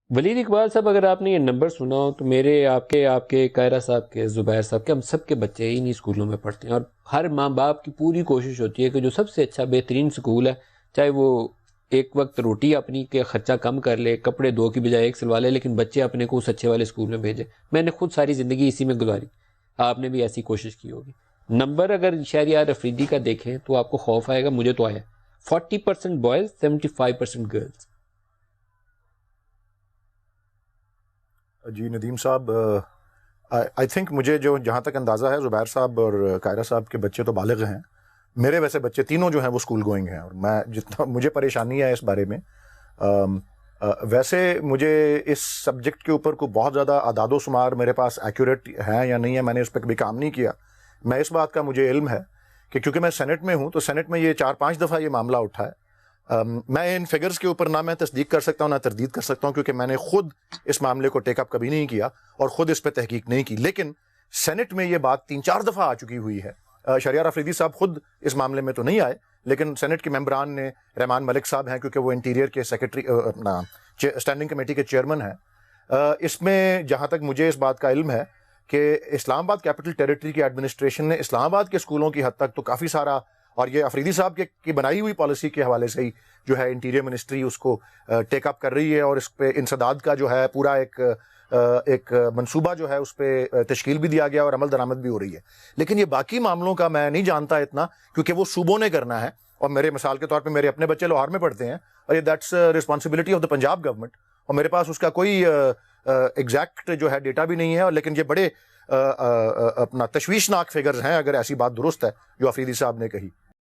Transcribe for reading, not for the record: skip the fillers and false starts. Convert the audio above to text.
ولید اقبال صاحب، اگر آپ نے یہ نمبر سنا ہو تو میرے، آپ کے قاہرہ صاحب کے، زبیر صاحب کے، ہم سب کے بچے انہی اسکولوں میں پڑھتے ہیں، اور ہر ماں باپ کی پوری کوشش ہوتی ہے کہ جو سب سے اچھا بہترین اسکول ہے، چاہے وہ ایک وقت روٹی اپنی کے خرچہ کم کر لے، کپڑے دو کی بجائے ایک سلوا لے، لیکن بچے اپنے کو اس اچھے والے اسکول میں بھیجے۔ میں نے خود ساری زندگی اسی میں گزاری، آپ نے بھی ایسی کوشش کی ہوگی۔ نمبر اگر شہریار افریدی کا دیکھیں تو آپ کو خوف آئے گا، مجھے تو آیا۔ 40% بوائز، 75% گرلز۔ جی ندیم صاحب، آئی تھنک مجھے جو جہاں تک اندازہ ہے، زبیر صاحب اور قاہرہ صاحب کے بچے تو بالغ ہیں، میرے ویسے بچے تینوں جو ہیں وہ اسکول گوئنگ ہیں، اور میں جتنا مجھے پریشانی ہے اس بارے میں، ویسے مجھے اس سبجیکٹ کے اوپر کوئی بہت زیادہ اعداد و شمار میرے پاس ایکوریٹ ہیں یا نہیں ہے، میں نے اس پہ کبھی کام نہیں کیا۔ میں اس بات کا مجھے علم ہے کہ کیونکہ میں سینٹ میں ہوں، تو سینٹ میں یہ 4-5 دفعہ یہ معاملہ اٹھا ہے۔ میں ان فگرز کے اوپر نہ میں تصدیق کر سکتا ہوں نہ تردید کر سکتا ہوں، کیونکہ میں نے خود اس معاملے کو ٹیک اپ کبھی نہیں کیا اور خود اس پہ تحقیق نہیں کی، لیکن سینٹ میں یہ بات 3-4 دفعہ آ چکی ہوئی ہے۔ شہریار افریدی صاحب خود اس معاملے میں تو نہیں آئے، لیکن سینٹ کے ممبران نے، رحمان ملک صاحب ہیں کیونکہ وہ انٹیریئر کے سیکرٹری، اسٹینڈنگ کمیٹی کے چیئرمین ہیں، اس میں جہاں تک مجھے اس بات کا علم ہے کہ اسلام آباد کیپٹل ٹیریٹری کی ایڈمنسٹریشن نے اسلام آباد کے اسکولوں کی حد تک تو کافی سارا، اور یہ افریدی صاحب کی بنائی ہوئی پالیسی کے حوالے سے ہی جو ہے انٹیریئر منسٹری اس کو ٹیک اپ کر رہی ہے، اور اس پہ انسداد کا جو ہے پورا ایک منصوبہ جو ہے اس پہ تشکیل بھی دیا گیا اور عمل درآمد بھی ہو رہی ہے۔ لیکن یہ باقی معاملوں کا میں نہیں جانتا اتنا، کیونکہ وہ صوبوں نے کرنا ہے، اور میرے مثال کے طور پہ میرے اپنے بچے لاہور میں پڑھتے ہیں، اور یہ that's responsibility of the Punjab government, اور میرے پاس اس کا کوئی ایگزیکٹ جو ہے ڈیٹا بھی نہیں ہے، لیکن یہ بڑے اپنا تشویشناک فگرز ہیں اگر ایسی بات درست ہے جو افریدی صاحب نے کہی۔